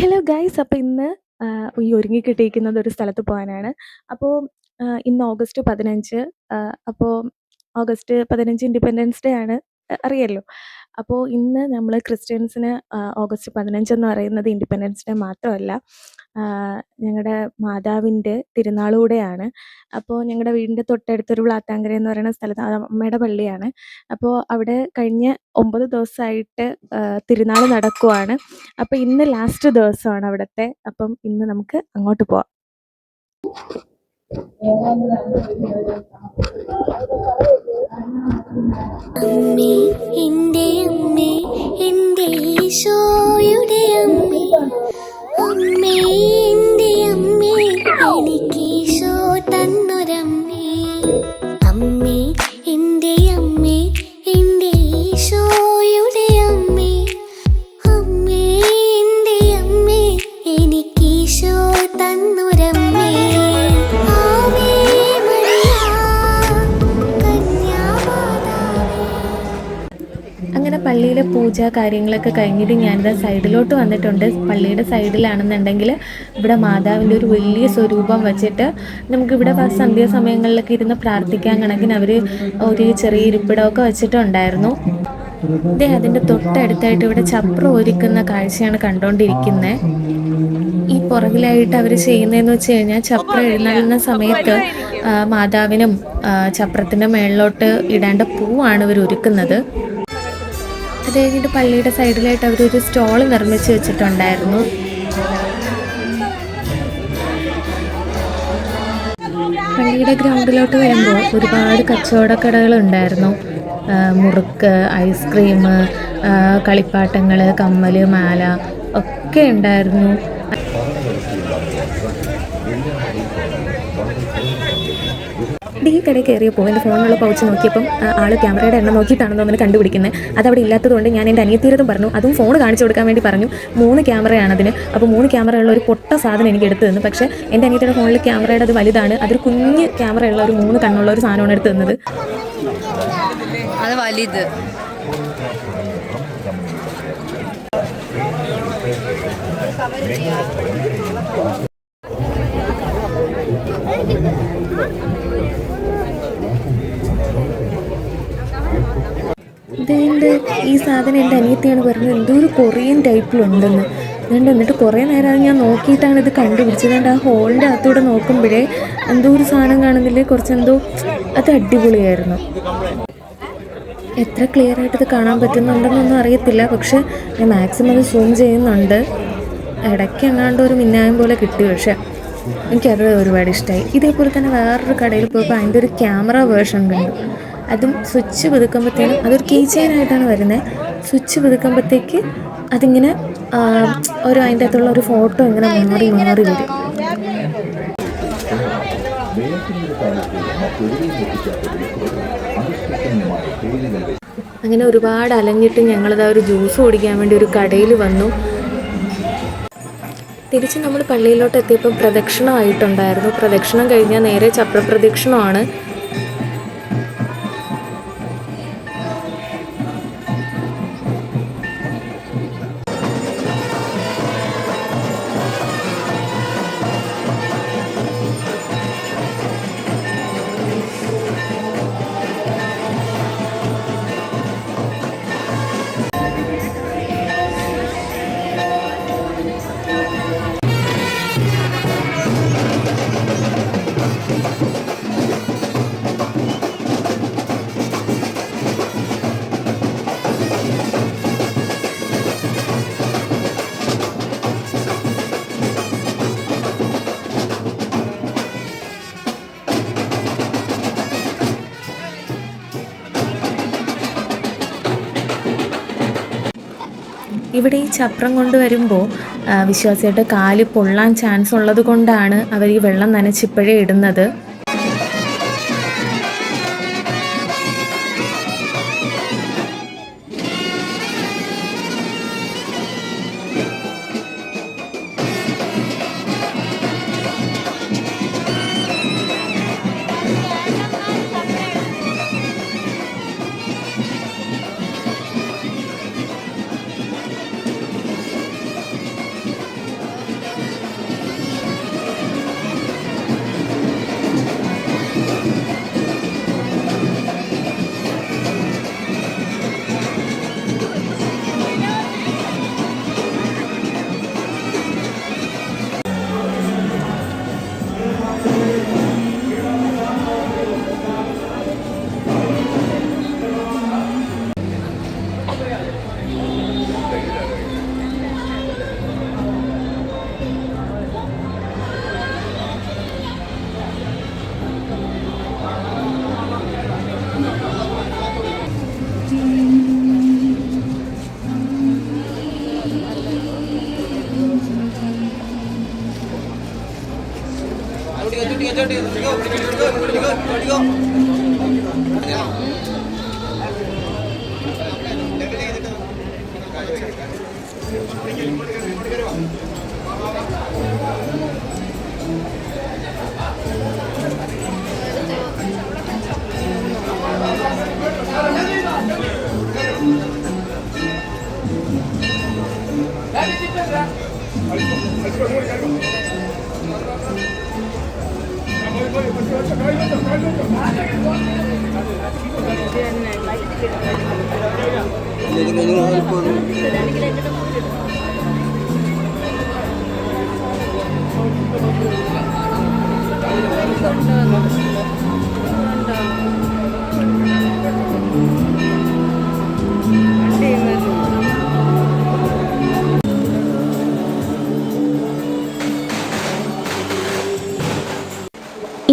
Hello guys. അപ്പോൾ ഇന്ന് ഈ ഒരുങ്ങിക്കിട്ടിയിരിക്കുന്നത് ഒരു സ്ഥലത്ത് പോകാനാണ്. അപ്പോൾ ഇന്ന് ഓഗസ്റ്റ് 15. അപ്പോൾ ഓഗസ്റ്റ് 15 ഇൻഡിപെൻഡൻസ് ഡേ ആണ്. അറിയാലോ. അപ്പോൾ ഇന്ന് നമ്മൾ ക്രിസ്ത്യൻസിന് ഓഗസ്റ്റ് 15 എന്ന് പറയുന്നത് ഇൻഡിപെൻഡൻസ് ഡേ മാത്രമല്ല, ഞങ്ങളുടെ മാതാവിൻ്റെ തിരുനാൾ കൂടെയാണ്. അപ്പോൾ ഞങ്ങളുടെ വീടിൻ്റെ തൊട്ടടുത്തൊരു വ്ളാത്താങ്കര എന്ന് പറയുന്ന സ്ഥലത്ത് അത് അമ്മയുടെ പള്ളിയാണ്. അപ്പോൾ അവിടെ കഴിഞ്ഞ 9 ദിവസമായിട്ട് തിരുനാൾ നടക്കുവാണ്. അപ്പോൾ ഇന്ന് ലാസ്റ്റ് ദിവസമാണ് അവിടുത്തെ. അപ്പം ഇന്ന് നമുക്ക് അങ്ങോട്ട് പോവാം. അമ്മേ എൻ്റെ അമ്മേ എൻ്റെ ഈശോയുടെ അമ്മേ, അമ്മേ എൻ്റെ അമ്മേ എനിക്ക് ഈശോ തന്നൊരമ്മേ, അമ്മേ എൻ്റെ അമ്മേ എൻ്റെ ഈശോയുടെ അമ്മേ, അമ്മേ എൻ്റെ അമ്മേ എനിക്ക് ഈശോ തന്നൊരമ്മേ. ആവേ മരിയ കന്യാമാതാവേ. അങ്ങനെ പള്ളിയിലെ പൂജ കാര്യങ്ങളൊക്കെ കഴിഞ്ഞിട്ട് ഞാനിത് സൈഡിലോട്ട് വന്നിട്ടുണ്ട്. പള്ളിയുടെ സൈഡിലാണെന്നുണ്ടെങ്കിൽ ഇവിടെ മാതാവിൻ്റെ ഒരു വലിയ സ്വരൂപം വെച്ചിട്ട് നമുക്കിവിടെ സന്ധ്യാസമയങ്ങളിലൊക്കെ ഇരുന്ന് പ്രാർത്ഥിക്കാൻ കണക്കിന് അവർ ഒരു ചെറിയ ഇരിപ്പിടമൊക്കെ വെച്ചിട്ടുണ്ടായിരുന്നു. ഇതേ അതിൻ്റെ തൊട്ടടുത്തായിട്ട് ഇവിടെ ചപ്രം ഒരുക്കുന്ന കാഴ്ചയാണ് കണ്ടുകൊണ്ടിരിക്കുന്നത്. ഈ പുറകിലായിട്ട് അവർ ചെയ്യുന്നതെന്ന് വെച്ച് കഴിഞ്ഞാൽ ചപ്രം എഴുന്നള്ളുന്ന സമയത്ത് മാതാവിനും ചപ്രത്തിൻ്റെ മേളിലോട്ട് ഇടേണ്ട പൂവാണ് ഇവർ ഒരുക്കുന്നത്. അത് കഴിഞ്ഞിട്ട് പള്ളിയുടെ സൈഡിലായിട്ട് അവരൊരു സ്റ്റോൾ നിർമ്മിച്ച് വെച്ചിട്ടുണ്ടായിരുന്നു. പള്ളിയുടെ ഗ്രൗണ്ടിലോട്ട് വരുമ്പോൾ ഒരുപാട് കച്ചവടക്കടകളുണ്ടായിരുന്നു. മുറുക്ക്, ഐസ്ക്രീം, കളിപ്പാട്ടങ്ങൾ, കമ്മൽ, മാല ഒക്കെ ഉണ്ടായിരുന്നു. ഈ കടയിൽ കയറിയപ്പോൾ എൻ്റെ ഫോണിലുള്ള പൗച്ച് നോക്കിയപ്പം ആൾ ക്യാമറയുടെ എണ്ണം നോക്കിയിട്ടാണെന്ന് അവന് കണ്ടുപിടിക്കുന്നത്. അതവിടെ ഇല്ലാത്തതുകൊണ്ട് ഞാൻ എൻ്റെ അനിയത്തിയതും പറഞ്ഞു, അതും ഫോൺ കാണിച്ചു കൊടുക്കാൻ വേണ്ടി പറഞ്ഞു. 3 ക്യാമറയാണ് അതിന്. അപ്പോൾ 3 ക്യാമറയുള്ള ഒരു പൊട്ട സാധനം എനിക്ക് എടുത്തു തന്നു. പക്ഷേ എൻ്റെ അനിയത്തിയുടെ ഫോണിൽ ക്യാമറയുടെ അത് വലുതാണ്. അതൊരു കുഞ്ഞ് ക്യാമറയുള്ള ഒരു 3 കണ്ണുള്ള ഒരു സാധനമാണ് എടുത്തു തന്നത്. അത് വലുത്. ഇതെൻ്റെ ഈ സാധനം എൻ്റെ അനിയത്തിയാണ് പറഞ്ഞത് എന്തോ ഒരു കൊറിയൻ ടൈപ്പിലുണ്ടെന്ന്. എന്നിട്ട് കുറേ നേരം ഞാൻ നോക്കിയിട്ടാണ് ഇത് കണ്ടുപിടിച്ചത്. അതുകൊണ്ട് ആ ഹോളിൻ്റെ അകത്തൂടെ നോക്കുമ്പോഴേ എന്തോ ഒരു സാധനം കാണുന്നില്ലേ, കുറച്ചെന്തോ അത് അടിപൊളിയായിരുന്നു. എത്ര ക്ലിയർ ആയിട്ട് ഇത് കാണാൻ പറ്റുന്നുണ്ടെന്നൊന്നും അറിയത്തില്ല, പക്ഷെ ഞാൻ മാക്സിമം അത് സൂം ചെയ്യുന്നുണ്ട്. ഇടയ്ക്ക് എങ്ങാണ്ട് ഒരു മിന്നായം പോലെ കിട്ടി, പക്ഷെ എനിക്കത് ഒരുപാട് ഇഷ്ടമായി. ഇതേപോലെ തന്നെ വേറൊരു കടയിൽ പോയപ്പോൾ അതിൻ്റെ ഒരു ക്യാമറ വേർഷൻ കണ്ടു. അതും സ്വിച്ച് പുതുക്കുമ്പോഴത്തേനും അതൊരു കീ ചെയിനായിട്ടാണ് വരുന്നത്. സ്വിച്ച് പുതുക്കുമ്പോഴത്തേക്ക് അതിങ്ങനെ ഒരു അതിൻ്റെ അകത്തുള്ള ഒരു ഫോട്ടോ ഇങ്ങനെ മാറി മാറി വരും. അങ്ങനെ ഒരുപാട് അലഞ്ഞിട്ട് ഞങ്ങളിതാ ഒരു ജ്യൂസ് കുടിക്കാൻ വേണ്ടി ഒരു കടയിൽ വന്നു. തിരിച്ച് നമ്മൾ പള്ളിയിലോട്ട് എത്തിയപ്പോൾ പ്രദക്ഷിണമായിട്ടുണ്ടായിരുന്നു. പ്രദക്ഷിണം കഴിഞ്ഞാൽ നേരെ ചപ്രപ്രദക്ഷിണമാണ്. ഇവിടെ ഈ ചപ്രം കൊണ്ടുവരുമ്പോൾ വിശ്വാസിയായിട്ട് കാല് പൊള്ളാൻ ചാൻസ് ഉള്ളത് കൊണ്ടാണ് അവർ ഈ വെള്ളം നനച്ചിപ്പോഴേ ഇടുന്നത്.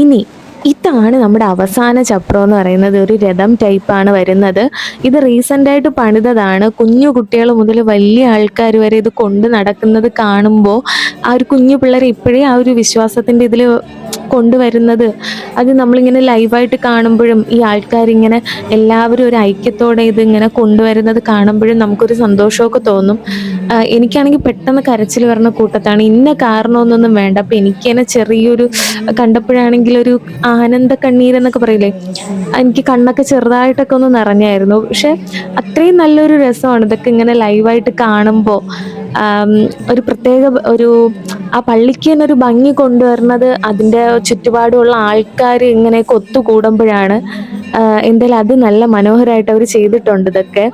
ഇനി ഇതാണ് നമ്മുടെ അവസാന ചപ്രം എന്ന് പറയുന്നത്. ഒരു രഥം ടൈപ്പാണ് വരുന്നത്. ഇത് റീസെൻ്റായിട്ട് പണിതതാണ്. കുഞ്ഞു കുട്ടികൾ മുതൽ വലിയ ആൾക്കാർ വരെ ഇത് കൊണ്ട് നടക്കുന്നത് കാണുമ്പോൾ ആ ഒരു കുഞ്ഞു പിള്ളേരെ ഇപ്പോഴേ ആ ഒരു വിശ്വാസത്തിൻ്റെ ഇതിൽ കൊണ്ടുവരുന്നത്, അത് നമ്മളിങ്ങനെ ലൈവായിട്ട് കാണുമ്പോഴും ഈ ആൾക്കാരിങ്ങനെ എല്ലാവരും ഒരു ഐക്യത്തോടെ ഇതിങ്ങനെ കൊണ്ടുവരുന്നത് കാണുമ്പോഴും നമുക്കൊരു സന്തോഷമൊക്കെ തോന്നും. എനിക്കാണെങ്കിൽ പെട്ടെന്ന് കരച്ചിൽ വരുന്ന കൂട്ടത്താണ്. ഇന്ന കാരണമൊന്നും വേണ്ട. അപ്പം എനിക്ക് തന്നെ ചെറിയൊരു കണ്ടപ്പോഴാണെങ്കിൽ ഒരു ആനന്ദ കണ്ണീരെന്നൊക്കെ പറയില്ലേ, എനിക്ക് കണ്ണൊക്കെ ചെറുതായിട്ടൊക്കെ ഒന്ന് നിറഞ്ഞായിരുന്നു. പക്ഷെ അത്രയും നല്ലൊരു രസമാണ് ഇതൊക്കെ ഇങ്ങനെ ലൈവായിട്ട് കാണുമ്പോൾ. ഒരു പ്രത്യേക ഒരു ആ പള്ളിക്ക് തന്നെ ഒരു ഭംഗി കൊണ്ടുവരുന്നത് അതിൻ്റെ ചുറ്റുപാടുമുള്ള ആൾക്കാർ ഇങ്ങനെയൊക്കെ ഒത്തുകൂടുമ്പോഴാണ്. എന്തായാലും അത് നല്ല മനോഹരമായിട്ട് അവർ ചെയ്തിട്ടുണ്ട്. ഇതൊക്കെ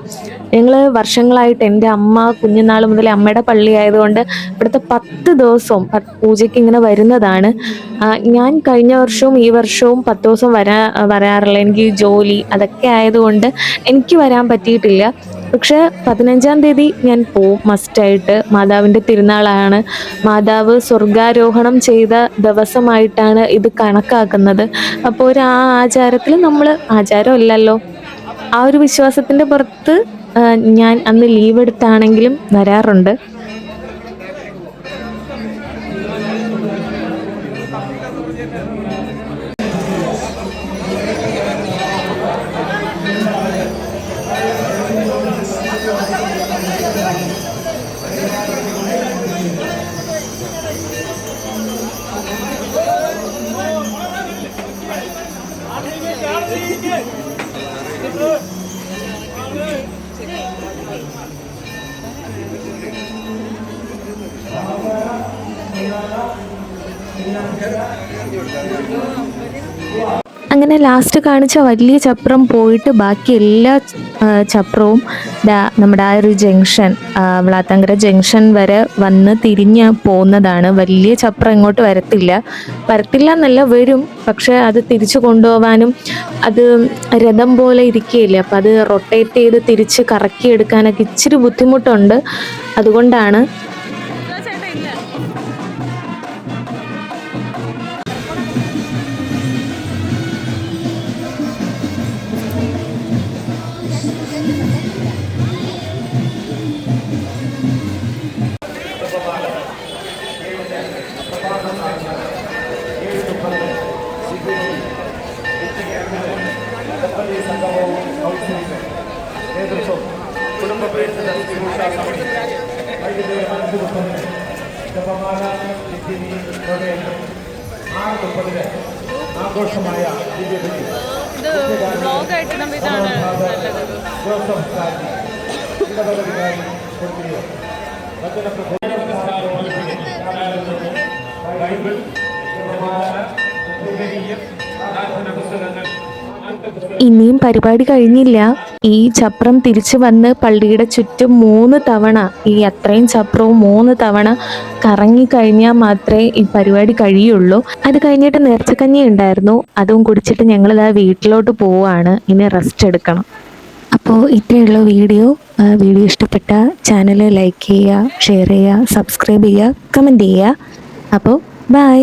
ഞങ്ങൾ വർഷങ്ങളായിട്ട്, എൻ്റെ അമ്മ കുഞ്ഞുനാൾ മുതൽ അമ്മയുടെ പള്ളി ആയതുകൊണ്ട് ഇവിടുത്തെ 10 ദിവസവും പൂജയ്ക്ക് ഇങ്ങനെ വരുന്നതാണ്. ഞാൻ കഴിഞ്ഞ വർഷവും ഈ വർഷവും 10 ദിവസം വരാറില്ല. എനിക്ക് ജോലി അതൊക്കെ ആയതുകൊണ്ട് എനിക്ക് വരാൻ പറ്റിയിട്ടില്ല. പക്ഷെ 15-ാം തീയതി ഞാൻ പോവും മസ്റ്റായിട്ട്. മാതാവിൻ്റെ തിരുനാളാണ്. മാതാവ് സ്വർഗാരോഹണം ചെയ്ത ദിവസമായിട്ടാണ് ഇത് കണക്കാക്കുന്നത്. അപ്പോൾ ഒരു ആ ആചാരത്തിൽ നമ്മൾ, ആചാരമല്ലല്ലോ, ആ ഒരു വിശ്വാസത്തിൻ്റെ പുറത്ത് ഞാൻ അന്ന് ലീവ് എടുത്താണെങ്കിലും വരാറുണ്ട്. അങ്ങനെ ലാസ്റ്റ് കാണിച്ച വലിയ ചപ്രം പോയിട്ട് ബാക്കി എല്ലാ ചപ്രവും നമ്മുടെ ആ ഒരു ജംഗ്ഷൻ, വ്ളാത്തങ്കര ജംഗ്ഷൻ വരെ വന്ന് തിരിഞ്ഞ് പോകുന്നതാണ്. വലിയ ചപ്രം ഇങ്ങോട്ട് വരത്തില്ല എന്നല്ല, വരും. പക്ഷെ അത് തിരിച്ചു കൊണ്ടുപോകാനും അത് രഥം പോലെ ഇരിക്കുകയില്ലേ, അപ്പം അത് റൊട്ടേറ്റ് ചെയ്ത് തിരിച്ച് കറക്കിയെടുക്കാനൊക്കെ ഇച്ചിരി ബുദ്ധിമുട്ടുണ്ട്. അതുകൊണ്ടാണ്. ആഘോഷമായ ഇനിയും പരിപാടി കഴിഞ്ഞില്ല. ഈ ചപ്രം തിരിച്ചു വന്ന് പള്ളിയുടെ ചുറ്റും 3 തവണ, ഈ അത്രയും ചപ്രവും 3 തവണ കറങ്ങിക്കഴിഞ്ഞാൽ മാത്രമേ ഈ പരിപാടി കഴിയുള്ളൂ. അത് കഴിഞ്ഞിട്ട് നേർച്ചക്കഞ്ഞി ഉണ്ടായിരുന്നു. അതും കുടിച്ചിട്ട് ഞങ്ങളിതാ വീട്ടിലോട്ട് പോവുകയാണ്. ഇനി റെസ്റ്റ് എടുക്കണം. അപ്പോൾ ഇത്രയുള്ള വീഡിയോ ഇഷ്ടപ്പെട്ട ചാനൽ ലൈക്ക് ചെയ്യുക, ഷെയർ ചെയ്യുക, സബ്സ്ക്രൈബ് ചെയ്യുക, കമൻറ്റ് ചെയ്യുക. അപ്പോൾ ബൈ.